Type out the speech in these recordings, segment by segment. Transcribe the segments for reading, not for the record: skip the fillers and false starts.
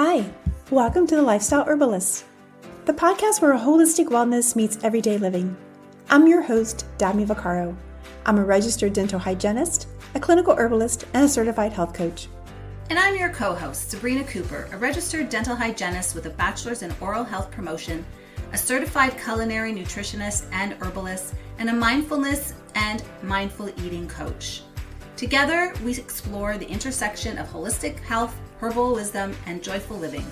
Hi, welcome to the Lifestyle Herbalist, the podcast where holistic wellness meets everyday living. I'm your host, Dabney Vaccaro. I'm a registered dental hygienist, a clinical herbalist, and a certified health coach. And I'm your co-host, Sabrina Cooper, a registered dental hygienist with a bachelor's in oral health promotion, a certified culinary nutritionist and herbalist, and a mindfulness and mindful eating coach. Together, we explore the intersection of holistic health, herbal wisdom, and joyful living.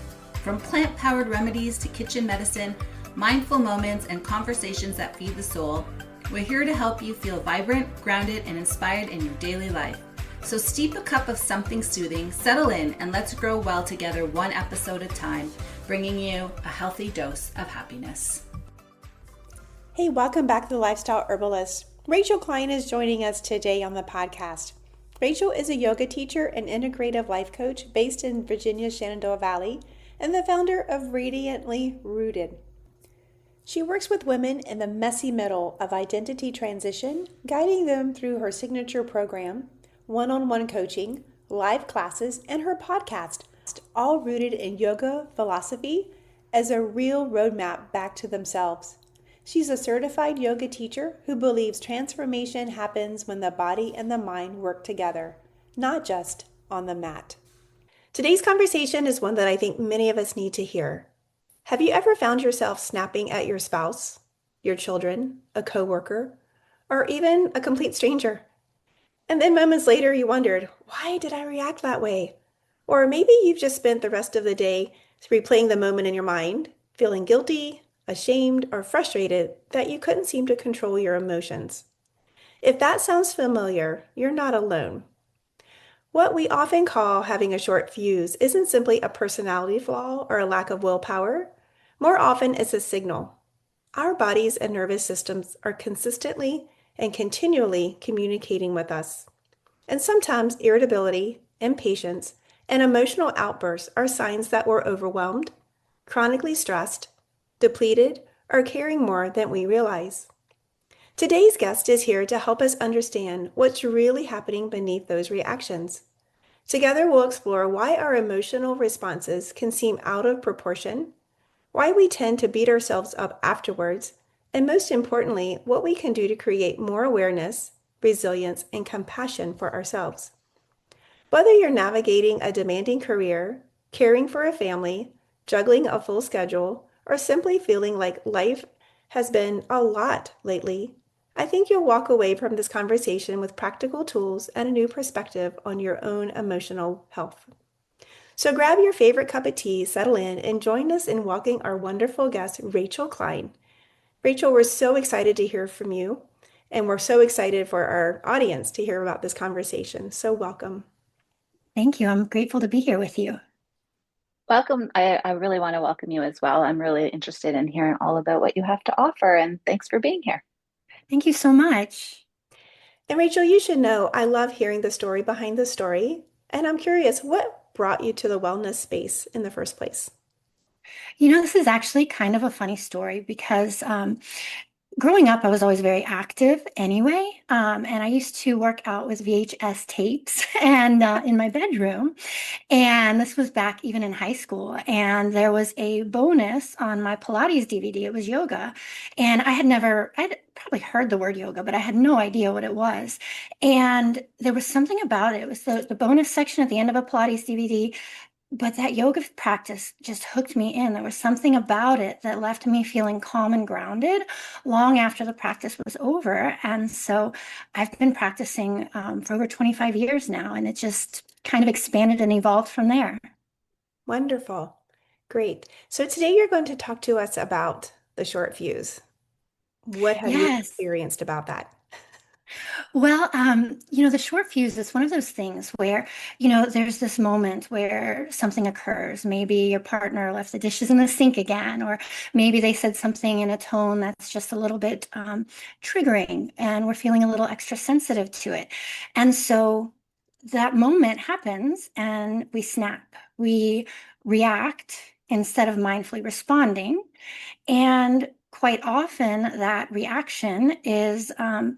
From plant-powered remedies to kitchen medicine, mindful moments, and conversations that feed the soul, we're here to help you feel vibrant, grounded, and inspired in your daily life. So steep a cup of something soothing, settle in, and let's grow well together one episode at a time, bringing you a healthy dose of happiness. Hey, welcome back to the Lifestyle Herbalist. Rachel Cline is joining us today on the podcast. Rachel is a yoga teacher and integrative life coach based in Virginia's Shenandoah Valley and the founder of Radiantly Rooted. She works with women in the messy middle of identity transition, guiding them through her signature program, one-on-one coaching, live classes, and her podcast, all rooted in yoga philosophy as a real roadmap back to themselves. She's a certified yoga teacher who believes transformation happens when the body and the mind work together, not just on the mat. Today's conversation is one that I think many of us need to hear. Have you ever found yourself snapping at your spouse, your children, a coworker, or even a complete stranger? And then moments later you wondered, why did I react that way? Or maybe you've just spent the rest of the day replaying the moment in your mind, feeling guilty, ashamed, or frustrated that you couldn't seem to control your emotions. If that sounds familiar, you're not alone. What we often call having a short fuse isn't simply a personality flaw or a lack of willpower. More often, it's a signal. Our bodies and nervous systems are consistently and continually communicating with us. And sometimes irritability, impatience, and emotional outbursts are signs that we're overwhelmed, chronically stressed, depleted, or carrying more than we realize. Today's guest is here to help us understand what's really happening beneath those reactions. Together, we'll explore why our emotional responses can seem out of proportion, why we tend to beat ourselves up afterwards, and most importantly, what we can do to create more awareness, resilience, and compassion for ourselves. Whether you're navigating a demanding career, caring for a family, juggling a full schedule, or simply feeling like life has been a lot lately, I think you'll walk away from this conversation with practical tools and a new perspective on your own emotional health. So grab your favorite cup of tea, settle in, and join us in welcoming our wonderful guest, Rachel Cline. Rachel, we're so excited to hear from you, and we're so excited for our audience to hear about this conversation. So welcome. Thank you. I'm grateful to be here with you. Welcome. I really want to welcome you as well. I'm really interested in hearing all about what you have to offer, and thanks for being here. Thank you so much. And Rachel, you should know I love hearing the story behind the story, and I'm curious, what brought you to the wellness space in the first place? This is actually kind of a funny story because growing up, I was always very active anyway, and I used to work out with VHS tapes and in my bedroom. And this was back even in high school. And there was a bonus on my Pilates DVD. It was yoga. And I'd probably heard the word yoga, but I had no idea what it was. And there was something about it. It was the bonus section at the end of a Pilates DVD. But that yoga practice just hooked me in. There was something about it that left me feeling calm and grounded long after the practice was over. And so I've been practicing for over 25 years now, and it just kind of expanded and evolved from there. Wonderful. Great. So today you're going to talk to us about the short fuse. What have you Yes. experienced about that? Well, the short fuse is one of those things where, there's this moment where something occurs. Maybe your partner left the dishes in the sink again, or maybe they said something in a tone that's just a little bit triggering, and we're feeling a little extra sensitive to it. And so that moment happens and we snap, we react instead of mindfully responding. And quite often that reaction is out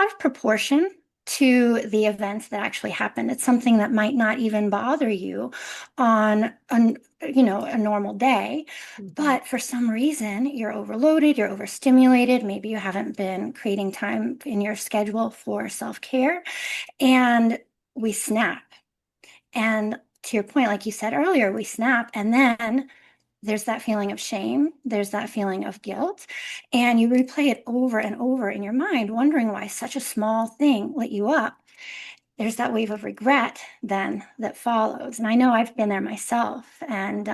of proportion to the events that actually happened. It's something that might not even bother you on a normal day, Mhm. but for some reason you're overloaded, you're overstimulated, maybe you haven't been creating time in your schedule for self-care, and we snap. And to your point, like you said earlier, we snap, and then there's that feeling of shame, there's that feeling of guilt, and you replay it over and over in your mind, wondering why such a small thing lit you up. There's that wave of regret then that follows. And I know I've been there myself. And,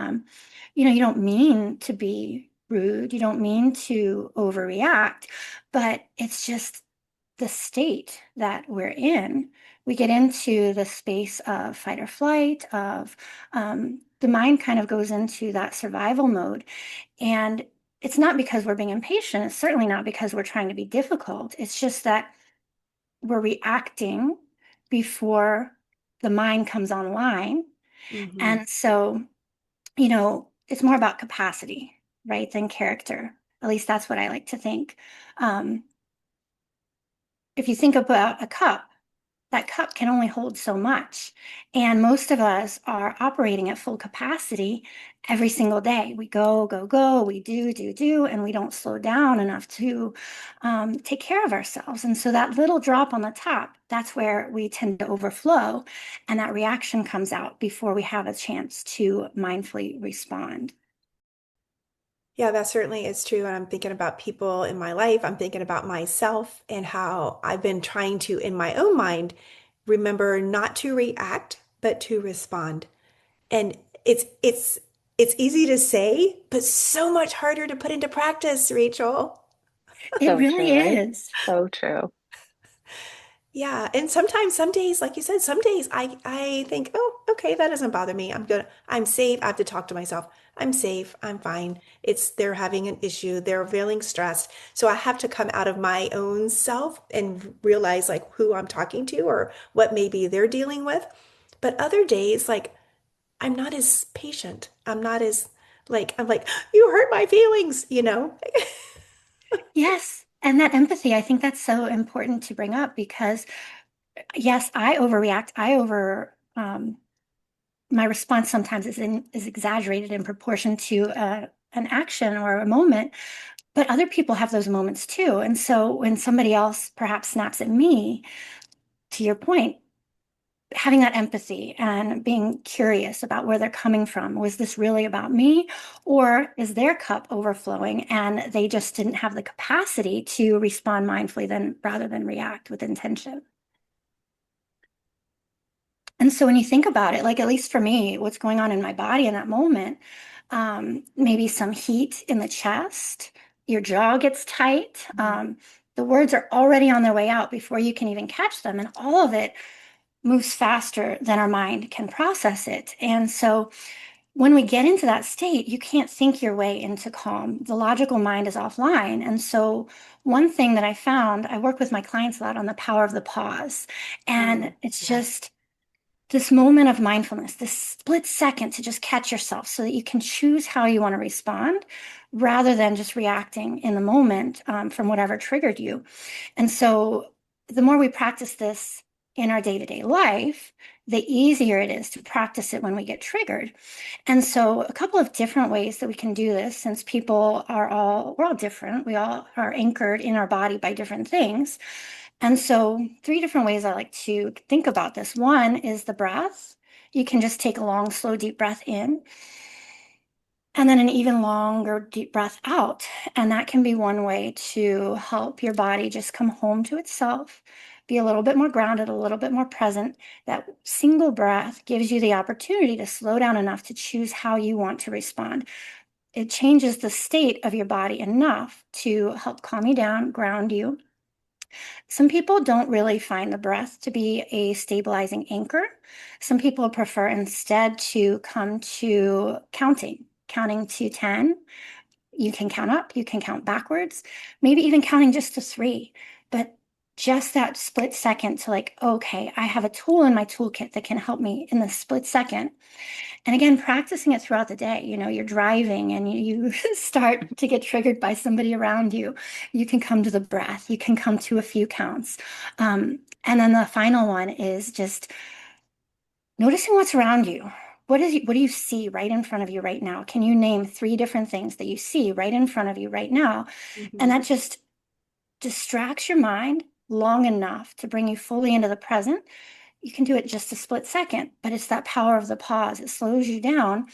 you don't mean to be rude, you don't mean to overreact, but it's just the state that we're in. We get into the space of fight or flight, of the mind kind of goes into that survival mode. And it's not because we're being impatient. It's certainly not because we're trying to be difficult. It's just that we're reacting before the mind comes online. Mhm. And so, it's more about capacity, right, than character. At least that's what I like to think. Um, if you think about a cup, that cup can only hold so much. And most of us are operating at full capacity every single day. We go, go, go, we do, and we don't slow down enough to take care of ourselves. And so that little drop on the top, that's where we tend to overflow. And that reaction comes out before we have a chance to mindfully respond. Yeah, that certainly is true. And I'm thinking about people in my life. I'm thinking about myself and how I've been trying to, in my own mind, remember not to react, but to respond. And it's easy to say, but so much harder to put into practice, Rachel. It So really true, right? is. So true. Yeah, and sometimes, some days, like you said, some days I think, oh, okay, that doesn't bother me. I'm safe. I have to talk to myself. I'm safe. I'm fine. They're having an issue. They're feeling stressed. So I have to come out of my own self and realize like who I'm talking to or what maybe they're dealing with. But other days, like I'm not as patient. I'm not as I'm like, you hurt my feelings, you know? Yes. And that empathy, I think that's so important to bring up because yes, I overreact. My response sometimes is exaggerated in proportion to an action or a moment, but other people have those moments too. And so when somebody else perhaps snaps at me, to your point, having that empathy and being curious about where they're coming from. Was this really about me? Or is their cup overflowing and they just didn't have the capacity to respond mindfully then rather than react with intention? And so when you think about it, like at least for me, what's going on in my body in that moment, maybe some heat in the chest, your jaw gets tight. The words are already on their way out before you can even catch them. And all of it moves faster than our mind can process it. And so when we get into that state, you can't think your way into calm. The logical mind is offline. And so one thing that I found, I work with my clients a lot on the power of the pause. And it's Yes. just this moment of mindfulness, this split second to just catch yourself so that you can choose how you want to respond rather than just reacting in the moment from whatever triggered you. And so the more we practice this in our day-to-day life, the easier it is to practice it when we get triggered. And so a couple of different ways that we can do this, since we're all different. We all are anchored in our body by different things. And so, three different ways I like to think about this. One is the breath. You can just take a long, slow, deep breath in, and then an even longer, deep breath out. And that can be one way to help your body just come home to itself, be a little bit more grounded, a little bit more present. That single breath gives you the opportunity to slow down enough to choose how you want to respond. It changes the state of your body enough to help calm you down, ground you. Some people don't really find the breath to be a stabilizing anchor. Some people prefer instead to come to counting to 10. You can count up, you can count backwards, maybe even counting just to three. But just that split second to like, okay, I have a tool in my toolkit that can help me in the split second. And again, practicing it throughout the day. You're driving and you start to get triggered by somebody around you. You can come to the breath. You can come to a few counts. And then the final one is just noticing what's around you. What do you see right in front of you right now? Can you name three different things that you see right in front of you right now? And Mhm. that just distracts your mind long enough to bring you fully into the present. You can do it just a split second, but it's that power of the pause. It slows you down.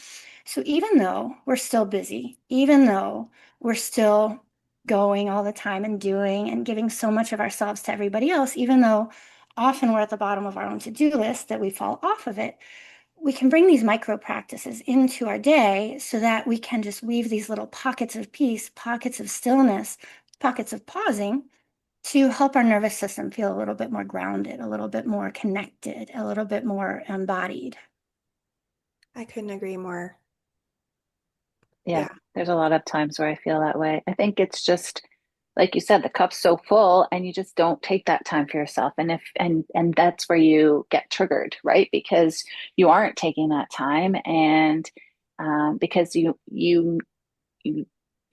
So even though we're still busy, even though we're still going all the time and doing and giving so much of ourselves to everybody else, even though often we're at the bottom of our own to-do list that we fall off of it, we can bring these micro practices into our day so that we can just weave these little pockets of peace, pockets of stillness, pockets of pausing to help our nervous system feel a little bit more grounded, a little bit more connected, a little bit more embodied. I couldn't agree more. Yeah, Yeah. there's a lot of times where I feel that way. I think it's just like you said, the cup's so full and you just don't take that time for yourself. And if and that's where you get triggered, right? Because you aren't taking that time and because you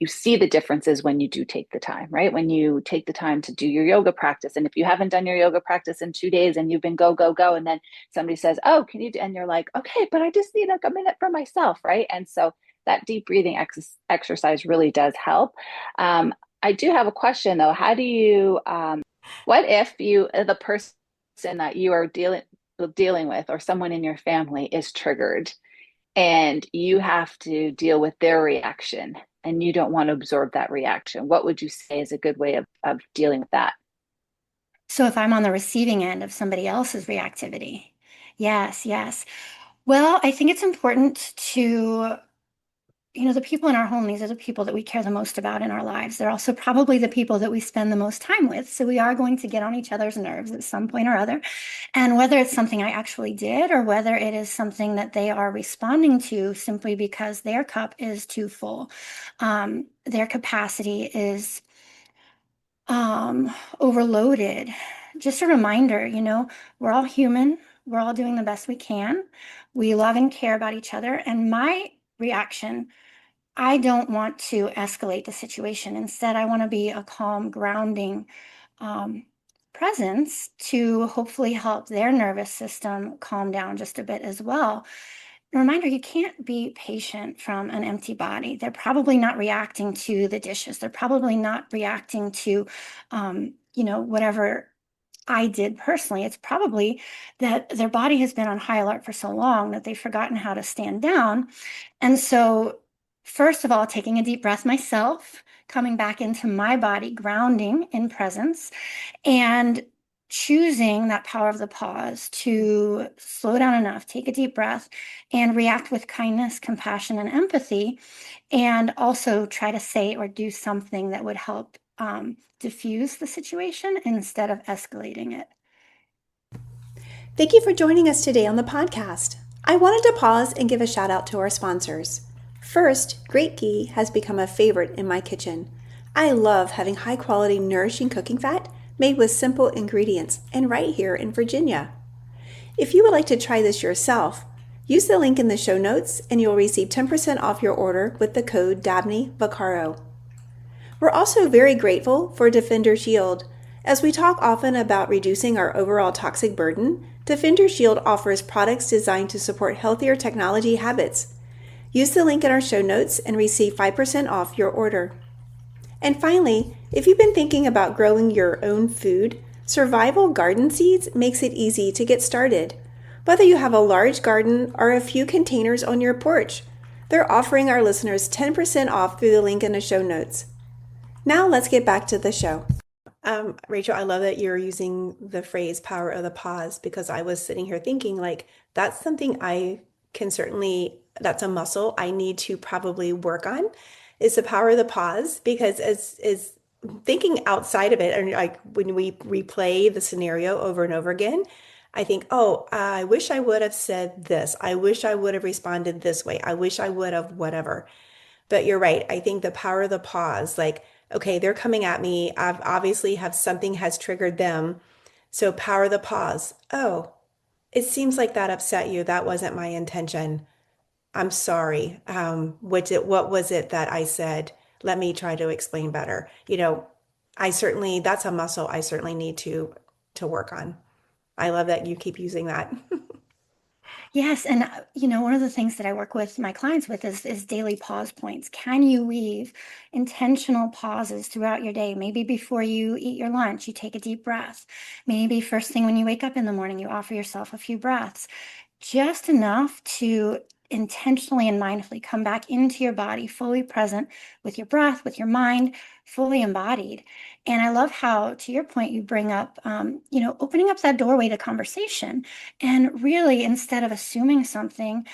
you see the differences when you do take the time, right? When you take the time to do your yoga practice. And if you haven't done your yoga practice in 2 days and you've been go, go, go, and then somebody says, oh, can you do? And you're like, okay, but I just need like a minute for myself, right? And so that deep breathing exercise really does help. Um, I do have a question though. How do you, what if the person that you are dealing with or someone in your family is triggered and you have to deal with their reaction and you don't want to absorb that reaction? What would you say is a good way of dealing with that? So if I'm on the receiving end of somebody else's reactivity, yes, yes. Well, I think it's important to, the people in our home, these are the people that we care the most about in our lives. They're also probably the people that we spend the most time with. So we are going to get on each other's nerves at some point or other. And whether it's something I actually did or whether it is something that they are responding to simply because their cup is too full, their capacity is overloaded. Just a reminder, we're all human. We're all doing the best we can. We love and care about each other. And my reaction, I don't want to escalate the situation. Instead, I want to be a calm, grounding um, presence to hopefully help their nervous system calm down just a bit as well. A reminder, you can't be patient from an empty body. They're probably not reacting to the dishes. They're probably not reacting to, whatever I did personally. It's probably that their body has been on high alert for so long that they've forgotten how to stand down. And so, first of all, taking a deep breath myself, coming back into my body, grounding in presence, and choosing that power of the pause to slow down enough, take a deep breath, and react with kindness, compassion, and empathy, and also try to say or do something that would help diffuse the situation instead of escalating it. Thank you for joining us today on the podcast. I wanted to pause and give a shout out to our sponsors. First, Great Ghee has become a favorite in my kitchen. I love having high quality, nourishing cooking fat made with simple ingredients and right here in Virginia. If you would like to try this yourself, use the link in the show notes and you'll receive 10% off your order with the code Dabney-BS. We're also very grateful for Defender Shield. As we talk often about reducing our overall toxic burden, Defender Shield offers products designed to support healthier technology habits. Use the link in our show notes and receive 5% off your order. And finally, if you've been thinking about growing your own food, Survival Garden Seeds makes it easy to get started. Whether you have a large garden or a few containers on your porch, they're offering our listeners 10% off through the link in the show notes. Now let's get back to the show. Rachel, I love that you're using the phrase power of the pause because I was sitting here thinking like that's something I can certainly, that's a muscle I need to probably work on is the power of the pause because as thinking outside of it and like when we replay the scenario over and over again, I think, oh, I wish I would have said this. I wish I would have responded this way. I wish I would have whatever. But you're right. I think the power of the pause, like, okay, they're coming at me. I've obviously have something has triggered them. So power of the pause. Oh, it seems like that upset you. That wasn't my intention. I'm sorry. What was it that I said? Let me try to explain better. I certainly, that's a muscle I certainly need to work on. I love that you keep using that. Yes, and one of the things that I work with my clients with is daily pause points. Can you weave intentional pauses throughout your day? Maybe before you eat your lunch, you take a deep breath. Maybe first thing when you wake up in the morning, you offer yourself a few breaths, just enough to intentionally and mindfully come back into your body, fully present with your breath, with your mind, fully embodied. And I love how, to your point, you bring up, opening up that doorway to conversation. And really, instead of assuming something,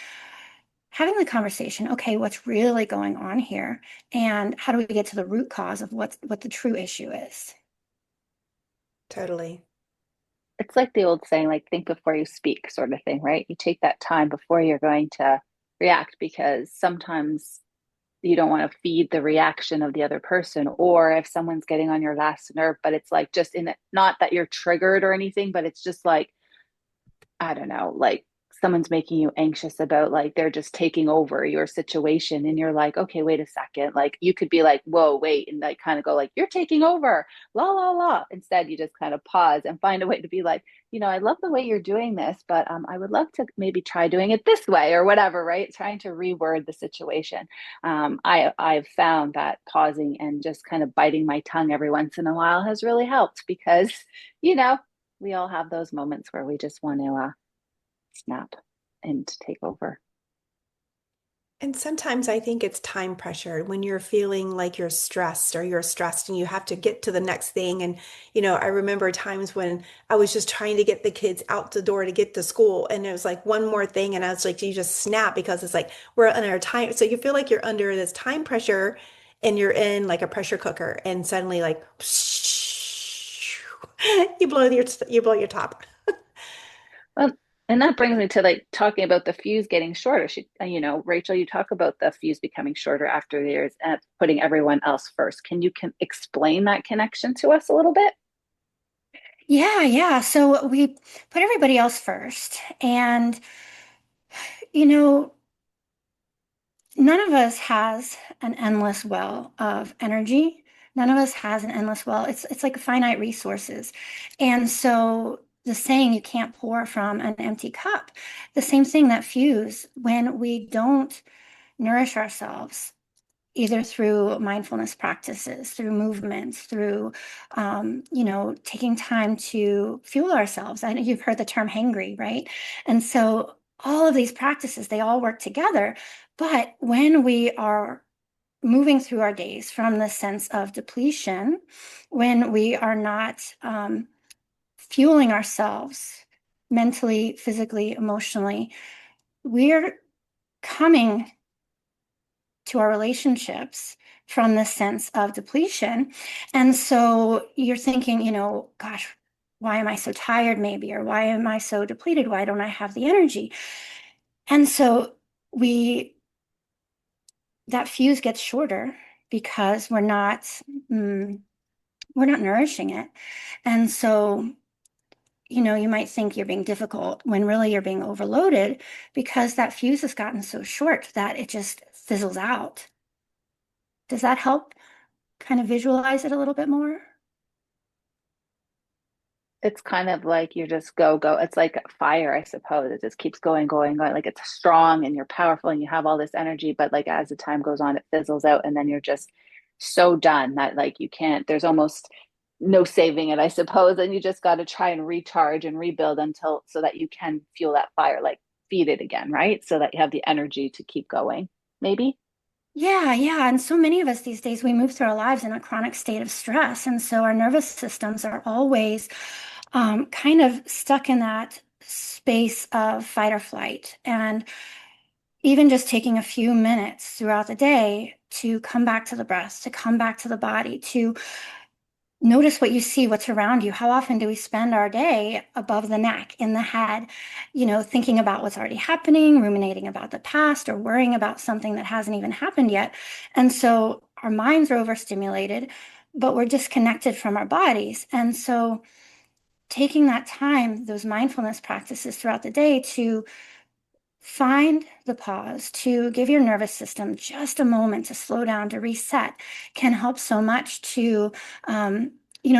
having the conversation, okay, what's really going on here? And how do we get to the root cause of what the true issue is? Totally. It's like the old saying, like, think before you speak, sort of thing, right? You take that time before you're going to react, because sometimes you don't want to feed the reaction of the other person, or if someone's getting on your last nerve, but it's like just in it, not that you're triggered or anything, but it's just like, I don't know, like someone's making you anxious about, like, they're just taking over your situation, and you're like, okay, wait a second. Like, you could be like, whoa, wait, and like kind of go like, you're taking over, la la la. Instead, you just kind of pause and find a way to be like, I love the way you're doing this, but I would love to maybe try doing it this way or whatever, right? Trying to reword the situation. I've found that pausing and just kind of biting my tongue every once in a while has really helped, because you know we all have those moments where we just want to snap and take over. And sometimes I think it's time pressure when you're feeling like you're stressed and you have to get to the next thing. And, I remember times when I was just trying to get the kids out the door to get to school. And it was like one more thing. And I was like, you just snap because it's like we're under time. So you feel like you're under this time pressure and you're in like a pressure cooker and suddenly like you blow your top. Well, and that brings me to like talking about the fuse getting shorter. Rachel, you talk about the fuse becoming shorter after the years and putting everyone else first. Can you explain that connection to us a little bit? Yeah, yeah. So we put everybody else first. And, you know, none of us has an endless well of energy. None of us has an endless well. It's like finite resources. And so the saying, you can't pour from an empty cup. The same thing, that fuse, when we don't nourish ourselves, either through mindfulness practices, through movements, through, taking time to fuel ourselves. I know you've heard the term hangry, right? And so all of these practices, they all work together. But when we are moving through our days from the sense of depletion, when we are not fueling ourselves mentally, physically, emotionally, we're coming to our relationships from the sense of depletion. And so you're thinking, gosh, why am I so tired, maybe, or why am I so depleted? Why don't I have the energy? And so we that fuse gets shorter because we're not nourishing it. And so, you might think you're being difficult when really you're being overloaded, because that fuse has gotten so short that it just fizzles out. Does that help kind of visualize it a little bit more? It's kind of like you just go, go. It's like fire, I suppose. It just keeps going, going, going. Like, it's strong and you're powerful and you have all this energy, but like as the time goes on, it fizzles out, and then you're just so done that like you can't, there's almost no saving it, I suppose. And you just got to try and recharge and rebuild until so that you can fuel that fire, like feed it again, right? So that you have the energy to keep going, maybe. Yeah, yeah. And so many of us these days, we move through our lives in a chronic state of stress. And so our nervous systems are always kind of stuck in that space of fight or flight. And even just taking a few minutes throughout the day to come back to the breath, to come back to the body, to notice what you see, what's around you. How often do we spend our day above the neck, in the head, thinking about what's already happening, ruminating about the past, or worrying about something that hasn't even happened yet? And so our minds are overstimulated, but we're disconnected from our bodies. And so taking that time, those mindfulness practices throughout the day, to find the pause, to give your nervous system just a moment to slow down, to reset, can help so much to,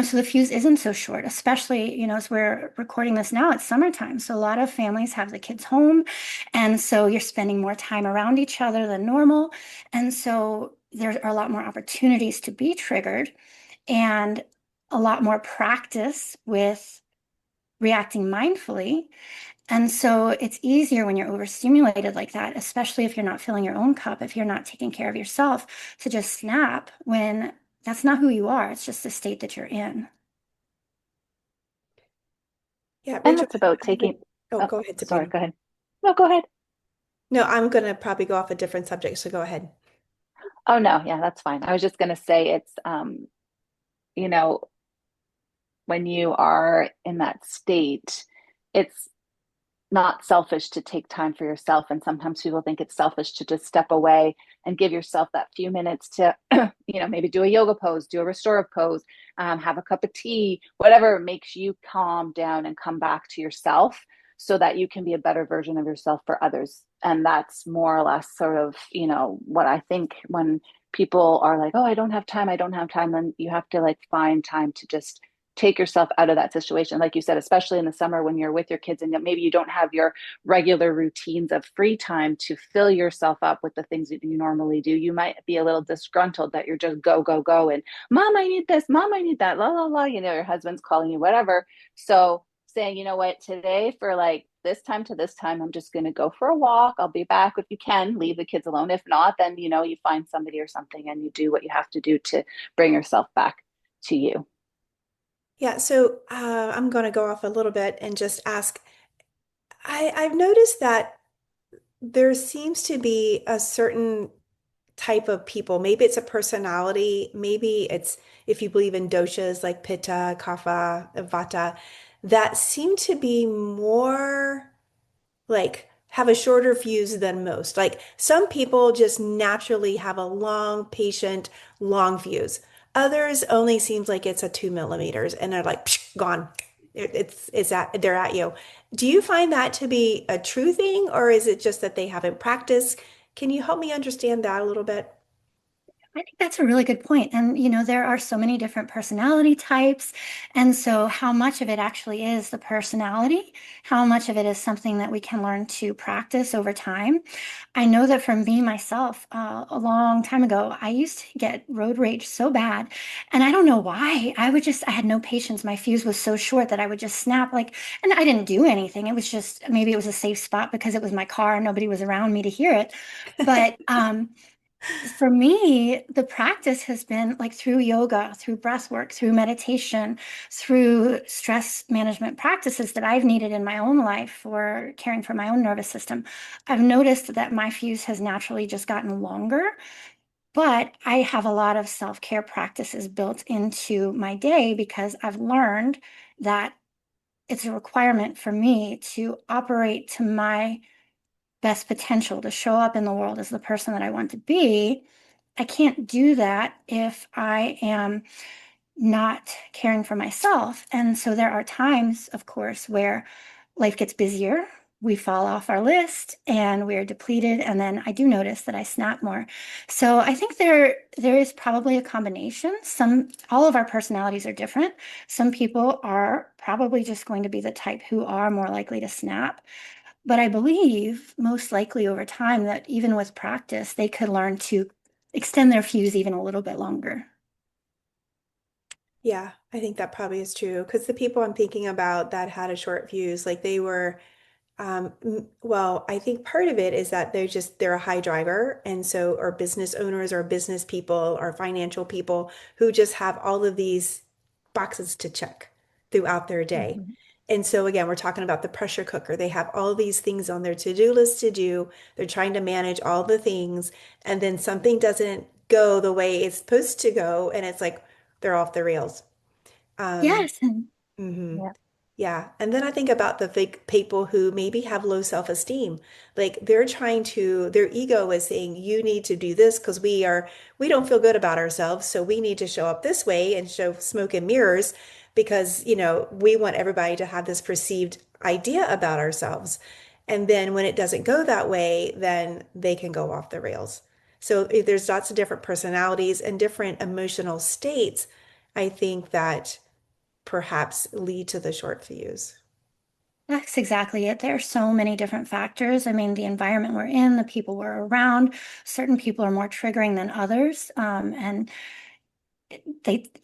so the fuse isn't so short, especially, as we're recording this now, it's summertime. So a lot of families have the kids home. And so you're spending more time around each other than normal. And so there are a lot more opportunities to be triggered and a lot more practice with reacting mindfully. And so it's easier when you're overstimulated like that, especially if you're not filling your own cup, if you're not taking care of yourself, to just snap when that's not who you are. It's just the state that you're in. Yeah, And Rachel, it's about I have taking, oh, oh, go ahead, sorry, Sabrina. go ahead. No, go ahead. No, I'm going to probably go off a different subject, so go ahead. Oh, no, yeah, that's fine. I was just going to say it's, you know, when you are in that state, it's not selfish to take time for yourself. And sometimes people think it's selfish to just step away and give yourself that few minutes to, maybe do a yoga pose, do a restorative pose, have a cup of tea, whatever makes you calm down and come back to yourself so that you can be a better version of yourself for others. And that's more or less sort of, what I think when people are like, oh, I don't have time, I don't have time, then you have to like find time to just take yourself out of that situation. Like you said, especially in the summer when you're with your kids and maybe you don't have your regular routines of free time to fill yourself up with the things that you normally do. You might be a little disgruntled that you're just go, go, go. And mom, I need this. Mom, I need that. La, la, la. Your husband's calling you, whatever. So saying, you know what, today for like this time to this time, I'm just going to go for a walk. I'll be back if you can, leave the kids alone. If not, then, you find somebody or something and you do what you have to do to bring yourself back to you. Yeah, so I'm going to go off a little bit and just ask, I've noticed that there seems to be a certain type of people. Maybe it's a personality. Maybe it's, if you believe in doshas like Pitta, Kapha, Vata, that seem to be more like have a shorter fuse than most. Like some people just naturally have a long, patient, long fuse. Others only seems like it's a 2 millimeters and they're like psh, gone. It's at they're at you. Do you find that to be a true thing, or is it just that they haven't practiced? Can you help me understand that a little bit? I think that's a really good point. And, there are so many different personality types. And so, how much of it actually is the personality? How much of it is something that we can learn to practice over time? I know that for me, myself, a long time ago, I used to get road rage so bad. And I don't know why. I had no patience. My fuse was so short that I would just snap and I didn't do anything. It was just, maybe it was a safe spot because it was my car and nobody was around me to hear it. But, for me, the practice has been like through yoga, through breath work, through meditation, through stress management practices that I've needed in my own life for caring for my own nervous system. I've noticed that my fuse has naturally just gotten longer, but I have a lot of self-care practices built into my day because I've learned that it's a requirement for me to operate to my best potential, to show up in the world as the person that I want to be. I can't do that if I am not caring for myself. And so there are times, of course, where life gets busier. We fall off our list and we're depleted. And then I do notice that I snap more. So I think there is probably a combination. All of our personalities are different. Some people are probably just going to be the type who are more likely to snap. But I believe most likely over time that even with practice, they could learn to extend their fuse even a little bit longer. Yeah, I think that probably is true because the people I'm thinking about that had a short fuse, like they were well, I think part of it is that they're a high driver, and so or business owners or business people or financial people who just have all of these boxes to check throughout their day. Mhm. And so again, we're talking about the pressure cooker. They have all these things on their to-do list to do. They're trying to manage all the things, and then something doesn't go the way it's supposed to go, and it's like they're off the rails. Um, Yes. And mhm. yeah. Yeah. And then I think about the fake people who maybe have low self-esteem. Like they're trying to, their ego is saying, you need to do this because we don't feel good about ourselves. So we need to show up this way and show smoke and mirrors because, we want everybody to have this perceived idea about ourselves. And then when it doesn't go that way, then they can go off the rails. So there's lots of different personalities and different emotional states I think that perhaps lead to the short fuse. That's exactly it. There are so many different factors. I mean, the environment we're in, the people we're around, certain people are more triggering than others. And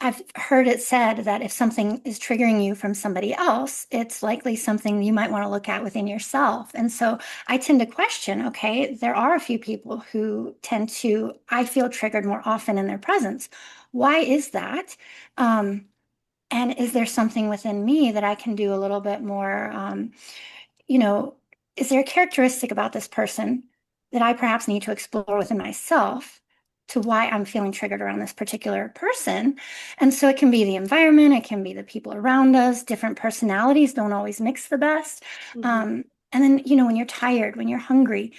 I've heard it said that if something is triggering you from somebody else, it's likely something you might want to look at within yourself. And so I tend to question, okay, there are a few people who I feel triggered more often in their presence. Why is that? And is there something within me that I can do a little bit more, you know, is there a characteristic about this person that I perhaps need to explore within myself to why I'm feeling triggered around this particular person? And so it can be the environment, it can be the people around us, different personalities don't always mix the best. Mhm. And then, when you're tired, when you're hungry,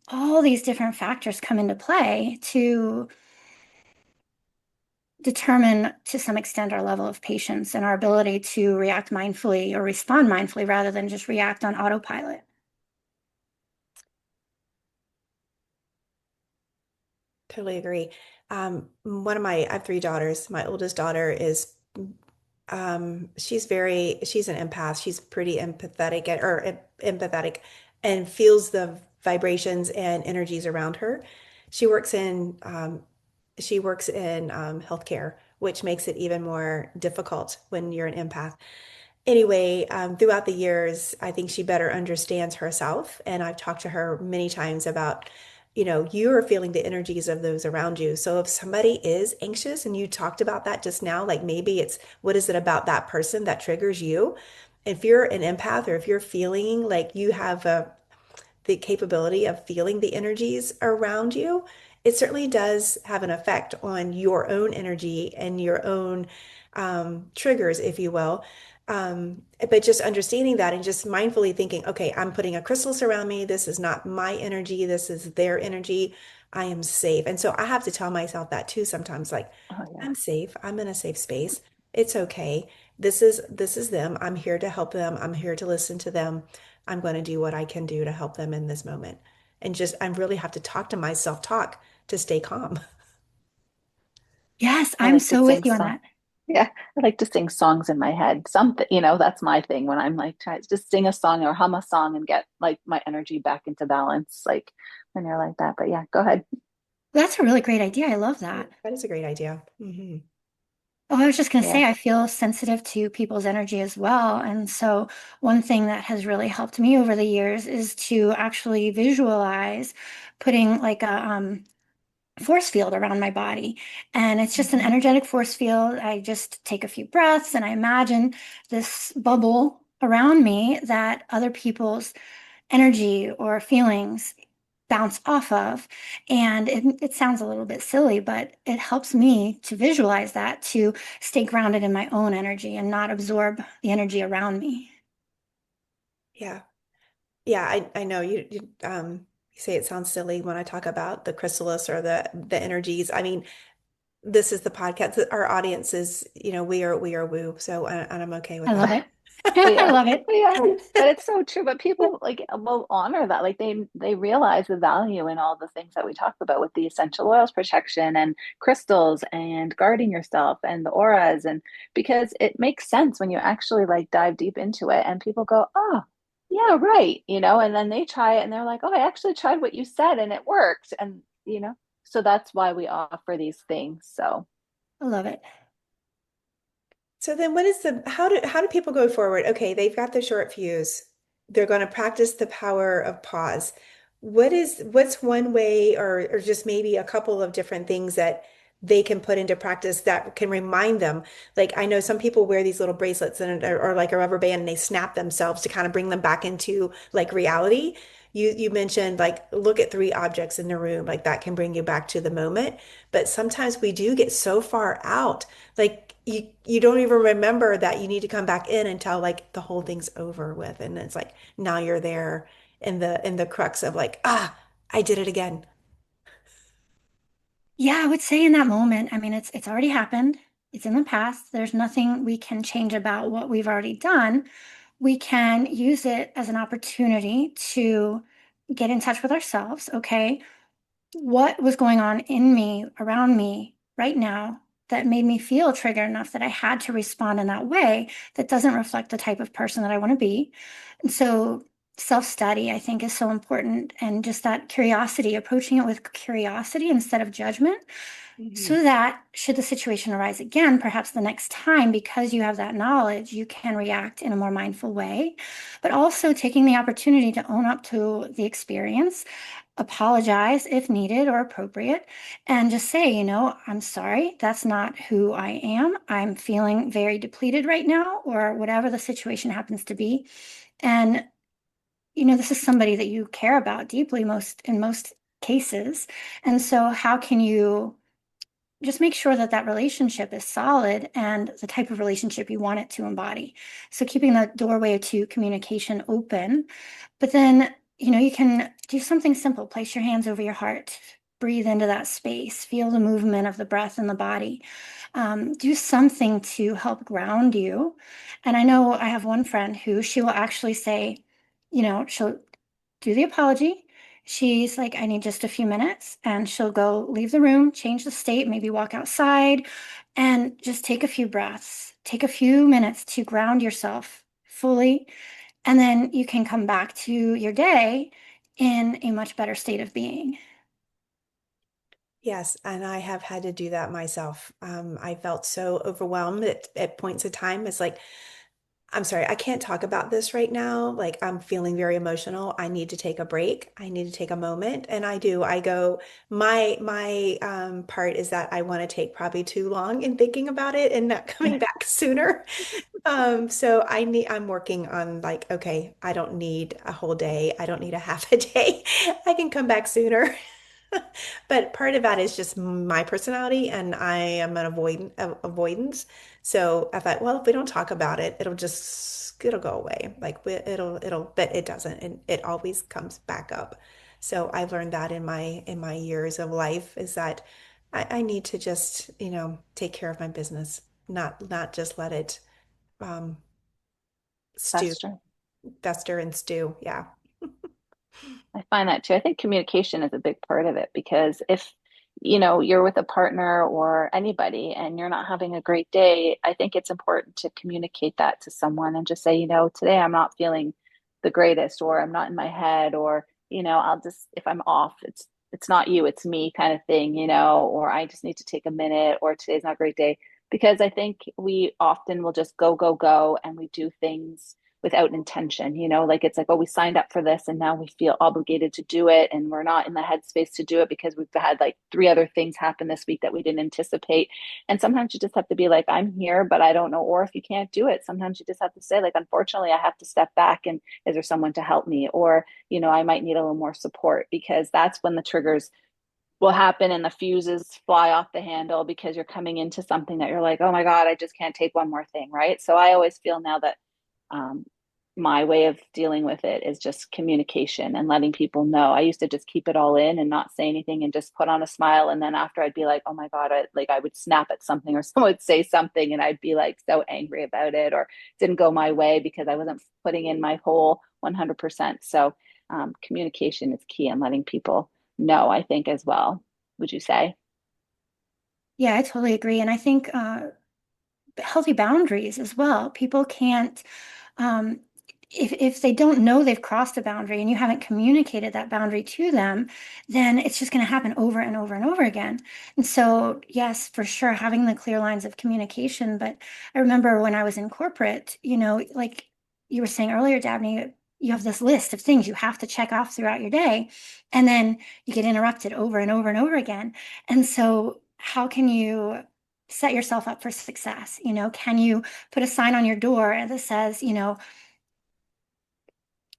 all these different factors come into play to determine to some extent our level of patience and our ability to react mindfully or respond mindfully rather than just react on autopilot. Totally agree. I have three daughters. My oldest daughter is, she's an empath. She's pretty empathetic and feels the vibrations and energies around her. She works in, healthcare, which makes it even more difficult when you're an empath. Anyway, throughout the years, I think she better understands herself. And I've talked to her many times about, you are feeling the energies of those around you. So if somebody is anxious, and you talked about that just now, like maybe it's what is it about that person that triggers you? If you're an empath, or if you're feeling like you have the capability of feeling the energies around you, it certainly does have an effect on your own energy and your own triggers, if you will. But just understanding that and just mindfully thinking, okay, I'm putting a chrysalis around me. This is not my energy. This is their energy. I am safe. And so I have to tell myself that too sometimes, like, Oh yeah. I'm safe. I'm in a safe space. It's okay. This is them. I'm here to help them. I'm here to listen to them. I'm going to do what I can do to help them in this moment. And just, I really have to talk to myself, talk to stay calm. Yes, I I'm like to so with sing you on song. that. Yeah, I like to sing songs in my head. Something, that's my thing when I'm like trying to just sing a song or hum a song and get like my energy back into balance, like when you're like that. But yeah, go ahead. That's a really great idea. I love that. That is a great idea. Oh, I was just going to Yeah. say, I feel sensitive to people's energy as well. And so, one thing that has really helped me over the years is to actually visualize putting like a force field around my body. And it's just an Mhm. energetic force field. I just take a few breaths and I imagine this bubble around me that other people's energy or feelings bounce off of. And it sounds a little bit silly, but it helps me to visualize that, to stay grounded in my own energy and not absorb the energy around me. Yeah. Yeah, I know you say it sounds silly when I talk about the chrysalis or the energies. I mean, this is the podcast. Our audience is, we are woo. So and I'm okay with I love that. it. I Yeah. love it. Yeah. But it's so true. But people like will honor that. Like they realize the value in all the things that we talk about with the essential oils protection and crystals and guarding yourself and the auras, and because it makes sense when you actually like dive deep into it and people go, oh, yeah, right, and then they try it and they're like, oh, I actually tried what you said and it worked. And so that's why we offer these things. So I love it. So then how do people go forward? Okay, they've got the short fuse. They're going to practice the power of pause. What's one way, or just maybe a couple of different things that they can put into practice that can remind them? Like I know some people wear these little bracelets or like a rubber band, and they snap themselves to kind of bring them back into like reality. You mentioned like look at three objects in the room, like that can bring you back to the moment. But sometimes we do get so far out, like you don't even remember that you need to come back in until like the whole thing's over with, and it's like now you're there in the crux of like, I did it again. Yeah, I would say in that moment, I mean, it's already happened. It's in the past. There's nothing we can change about what we've already done. We can use it as an opportunity to get in touch with ourselves. Okay, what was going on in me, around me right now? that made me feel triggered enough that I had to respond in that way that doesn't reflect the type of person that I want to be. And so self-study, I think, is so important. And just that curiosity, approaching it with curiosity instead of judgment, Mhm. so that should the situation arise again, perhaps the next time, because you have that knowledge, you can react in a more mindful way, but also taking the opportunity to own up to the experience, apologize if needed or appropriate, and just say, I'm sorry, that's not who I am. I'm feeling very depleted right now, or whatever the situation happens to be. And, this is somebody that you care about deeply in most cases. And so how can you just make sure that that relationship is solid and the type of relationship you want it to embody? So keeping the doorway to communication open, but then, you can do something simple. Place your hands over your heart, breathe into that space, feel the movement of the breath in the body. Do something to help ground you. And I know I have one friend who she will actually say, she'll do the apology. She's like, I need just a few minutes. And she'll go leave the room, change the state, maybe walk outside, and just take a few breaths. Take a few minutes to ground yourself fully. And then you can come back to your day in a much better state of being. Yes, and I have had to do that myself. I felt so overwhelmed at points of time. It's like, I'm sorry, I can't talk about this right now. Like, I'm feeling very emotional. I need to take a break. I need to take a moment. And I do. I go, my part is that I want to take probably too long in thinking about it and not coming back sooner. So I'm working on like, okay, I don't need a whole day. I don't need a half a day. I can come back sooner. But part of that is just my personality, and I am an avoidance. So I thought, well, if we don't talk about it, it'll go away. Like but it doesn't, and it always comes back up. So I've learned that in my years of life is that I need to just, take care of my business, not just let it um, stew, That's true. fester and stew. Yeah. I find that too. I think communication is a big part of it because if, you're with a partner or anybody and you're not having a great day, I think it's important to communicate that to someone and just say, today I'm not feeling the greatest, or I'm not in my head, or, I'll just, if I'm off, it's not you, it's me kind of thing, or I just need to take a minute, or today's not a great day. Because I think we often will just go, go, go, and we do things without intention, like it's like, oh, we signed up for this and now we feel obligated to do it. And we're not in the headspace to do it because we've had like three other things happen this week that we didn't anticipate. And sometimes you just have to be like, I'm here, but I don't know. Or if you can't do it, sometimes you just have to say, like, unfortunately, I have to step back, and is there someone to help me? Or, I might need a little more support, because that's when the triggers will happen and the fuses fly off the handle, because you're coming into something that you're like, oh my God, I just can't take one more thing. Right. So I always feel now that um, my way of dealing with it is just communication and letting people know. I used to just keep it all in and not say anything and just put on a smile. And then after, I'd be like, oh my God, I would snap at something, or someone would say something and I'd be like so angry about it, or didn't go my way because I wasn't putting in my whole 100%. So communication is key, and letting people know, I think, as well. Would you say? Yeah, I totally agree. And I think healthy boundaries as well. People can't, um, if they don't know they've crossed a boundary and you haven't communicated that boundary to them, then it's just going to happen over and over and over again. And so, yes, for sure, having the clear lines of communication. But I remember when I was in corporate, like you were saying earlier, Dabney, you have this list of things you have to check off throughout your day, and then you get interrupted over and over and over again. And so, how can you set yourself up for success? Can you put a sign on your door that says,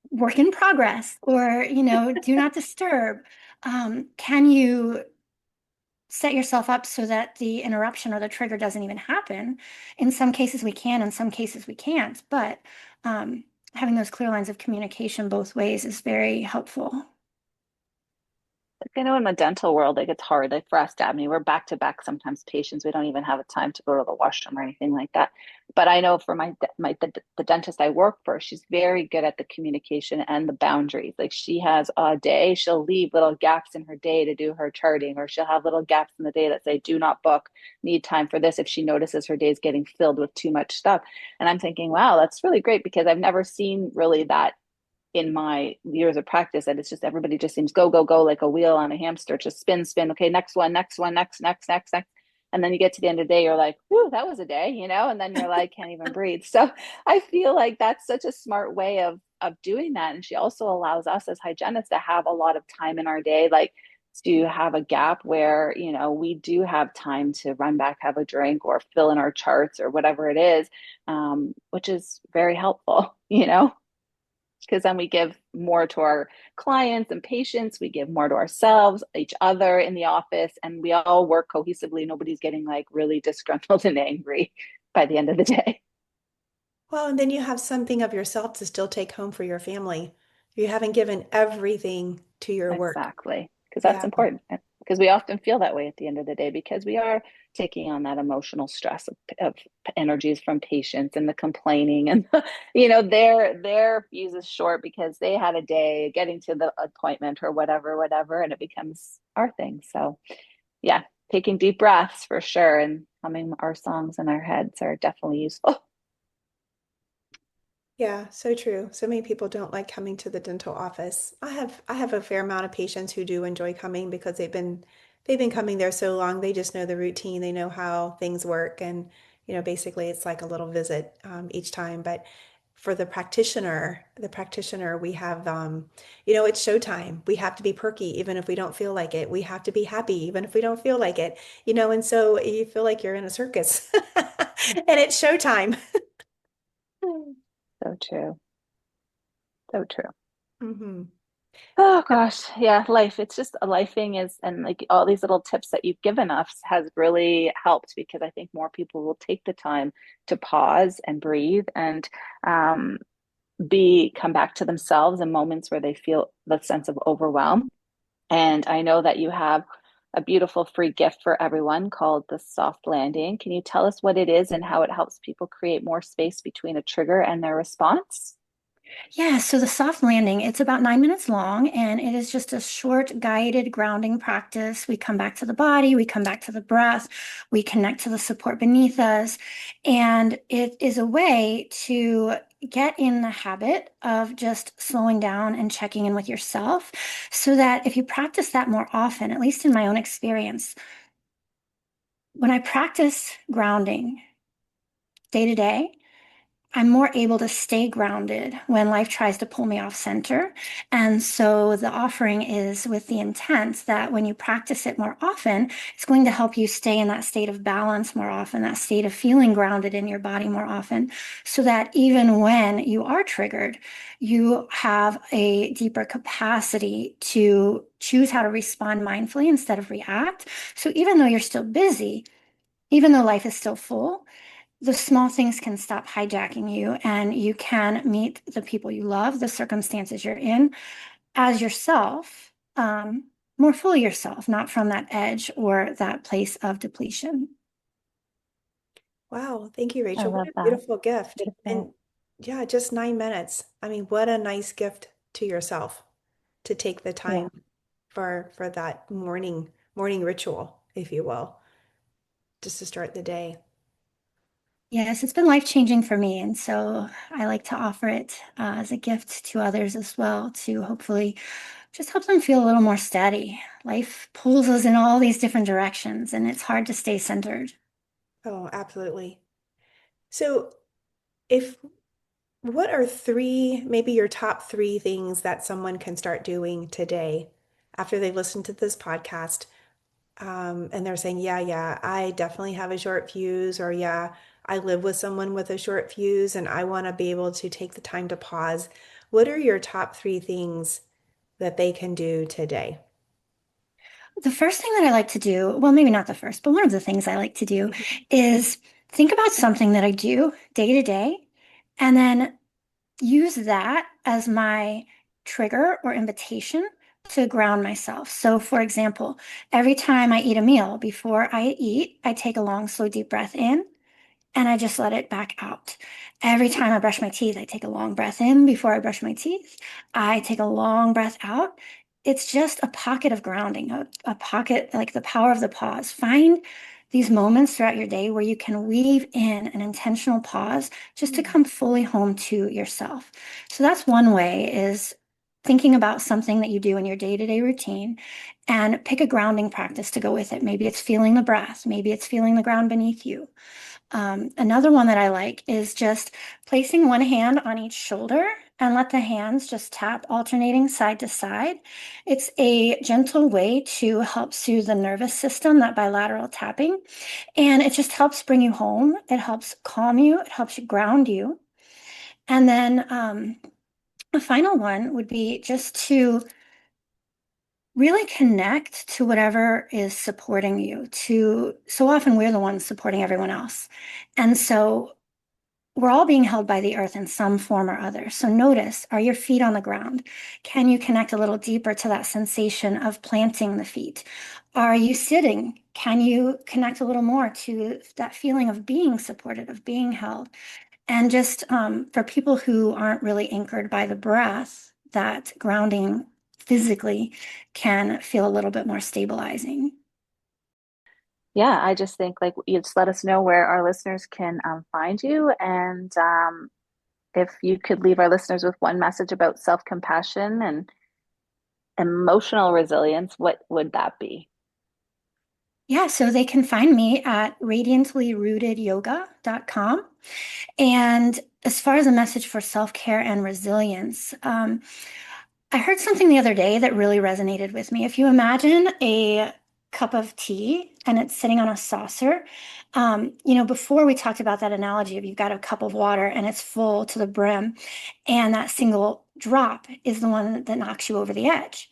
work in progress, or, do not disturb? Can you set yourself up so that the interruption or the trigger doesn't even happen? In some cases we can, in some cases we can't, but having those clear lines of communication both ways is very helpful. Like I know in the dental world, like it's hard. Like for us, Dabney, we're back to back sometimes patients. We don't even have a time to go to the washroom or anything like that. But I know for the dentist I work for, she's very good at the communication and the boundaries. Like she has a day, she'll leave little gaps in her day to do her charting, or she'll have little gaps in the day that say, do not book, need time for this if she notices her day is getting filled with too much stuff. And I'm thinking, wow, that's really great because I've never seen really that in my years of practice, and it's just everybody just seems go go go like a wheel on a hamster, just spin spin, okay, next one, next one, next, and then you get to the end of the day, you're like, whew, that was a day, and then you're like, can't even breathe. So I feel like that's such a smart way of doing that. And she also allows us as hygienists to have a lot of time in our day, like to have a gap where we do have time to run back, have a drink, or fill in our charts or whatever it is, which is very helpful, because then we give more to our clients and patients, we give more to ourselves, each other in the office, and we all work cohesively. Nobody's getting like really disgruntled and angry by the end of the day. Well, and then you have something of yourself to still take home for your family. You haven't given everything to your work. Exactly, because that's Yeah. important. Because we often feel that way at the end of the day because we are taking on that emotional stress of energies from patients and the complaining and their fuse is short because they had a day getting to the appointment or whatever, and it becomes our thing. So yeah, taking deep breaths for sure and humming our songs in our heads are definitely useful. Yeah, so true. So many people don't like coming to the dental office. I have a fair amount of patients who do enjoy coming because they've been coming there so long. They just know the routine. They know how things work, and basically it's like a little visit each time. But for the practitioner, we have it's showtime. We have to be perky even if we don't feel like it. We have to be happy even if we don't feel like it. And so you feel like you're in a circus, and it's showtime. So true. So true. hmm Oh gosh, yeah, life. It's just a life thing is, and like all these little tips that you've given us has really helped because I think more people will take the time to pause and breathe and um, come back to themselves in moments where they feel the sense of overwhelm. And I know that you have a beautiful free gift for everyone called the soft landing. Can you tell us what it is and how it helps people create more space between a trigger and their response? Yeah, so the soft landing, it's about 9 minutes long, and it is just a short guided grounding practice. We come back to the body, we come back to the breath, we connect to the support beneath us. And it is a way to get in the habit of just slowing down and checking in with yourself so that if you practice that more often, at least in my own experience, when I practice grounding day to day, I'm more able to stay grounded when life tries to pull me off center. And so the offering is with the intent that when you practice it more often, it's going to help you stay in that state of balance more often, that state of feeling grounded in your body more often, so that even when you are triggered, you have a deeper capacity to choose how to respond mindfully instead of react. So even though you're still busy, even though life is still full, the small things can stop hijacking you and you can meet the people you love, the circumstances you're in as yourself, more fully yourself, not from that edge or that place of depletion. Wow, thank you, I Rachel. What love a that. beautiful gift. Beautiful. And yeah, just 9 minutes. I mean, what a nice gift to yourself to take the Yeah. time for that morning ritual, if you will, just to start the day. Yes, it's been life-changing for me. And so I like to offer it as a gift to others as well to hopefully just help them feel a little more steady. Life pulls us in all these different directions, and it's hard to stay centered. Oh, absolutely. So, if what are maybe your top three things that someone can start doing today after they listen to this podcast? And they're saying, yeah, I definitely have a short fuse, or yeah, I live with someone with a short fuse, and I want to be able to take the time to pause. What are your top three things that they can do today? The first thing that I like to do, well, maybe not the first, but one of the things I like to do is think about something that I do day to day and then use that as my trigger or invitation to ground myself. So, for example, every time I eat a meal, before I eat, I take a long, slow, deep breath in and I just let it back out. Every time I brush my teeth, I take a long breath in before I brush my teeth. I take a long breath out. It's just a pocket of grounding, a pocket like the power of the pause. Find these moments throughout your day where you can weave in an intentional pause just to come fully home to yourself. So that's one way, is thinking about something that you do in your day-to-day routine and pick a grounding practice to go with it. Maybe it's feeling the breath, maybe it's feeling the ground beneath you. Another one that I like is just placing one hand on each shoulder and let the hands just tap, alternating side to side. It's a gentle way to help soothe the nervous system, that bilateral tapping. And it just helps bring you home. It helps calm you. It helps you ground you. And then the final one would be just to really connect to whatever is supporting you. So often we're the ones supporting everyone else. And so we're all being held by the earth in some form or other. So notice, are your feet on the ground? Can you connect a little deeper to that sensation of planting the feet? Are you sitting? Can you connect a little more to that feeling of being supported, of being held? And just for people who aren't really anchored by the breath, that grounding physically can feel a little bit more stabilizing. Yeah, I just think like you just let us know where our listeners can find you. And if you could leave our listeners with one message about self-compassion and emotional resilience, what would that be? Yeah, so they can find me at radiantlyrootedyoga.com. And as far as a message for self-care and resilience, I heard something the other day that really resonated with me. If you imagine a cup of tea and it's sitting on a saucer, before we talked about that analogy of you've got a cup of water and it's full to the brim, and that single drop is the one that knocks you over the edge.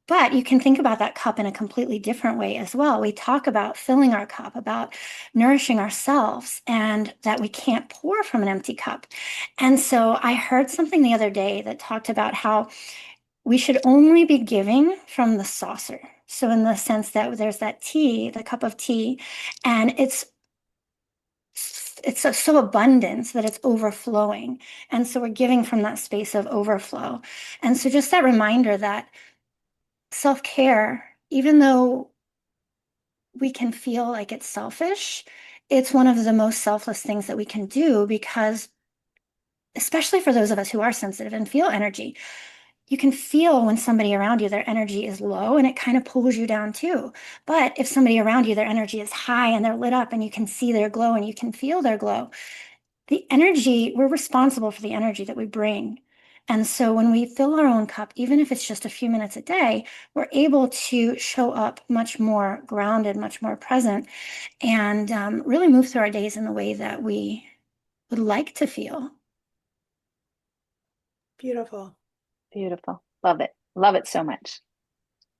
But you can think about that cup in a completely different way as well. We talk about filling our cup, about nourishing ourselves, and that we can't pour from an empty cup. And so I heard something the other day that talked about how we should only be giving from the saucer. So in the sense that there's that tea, the cup of tea, and it's so abundant that it's overflowing. And so we're giving from that space of overflow. And so just that reminder that self-care, even though we can feel like it's selfish, it's one of the most selfless things that we can do, because especially for those of us who are sensitive and feel energy, you can feel when somebody around you, their energy is low, and it kind of pulls you down too. But if somebody around you, their energy is high and they're lit up and you can see their glow and you can feel their glow, the energy, we're responsible for the energy that we bring. And so when we fill our own cup, even if it's just a few minutes a day, we're able to show up much more grounded, much more present, and really move through our days in the way that we would like to feel. Beautiful. Beautiful. Love it. Love it so much.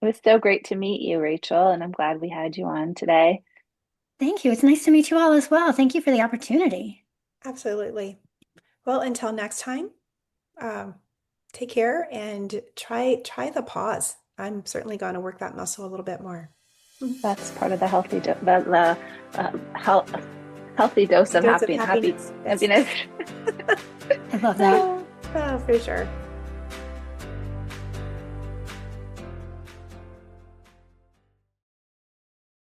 It was so great to meet you, Rachel, and I'm glad we had you on today. Thank you. It's nice to meet you all as well. Thank you for the opportunity. Absolutely. Well, until next time, take care and try the pause. I'm certainly going to work that muscle a little bit more. That's part of the healthy healthy dose of happiness. I love that. Oh, for sure.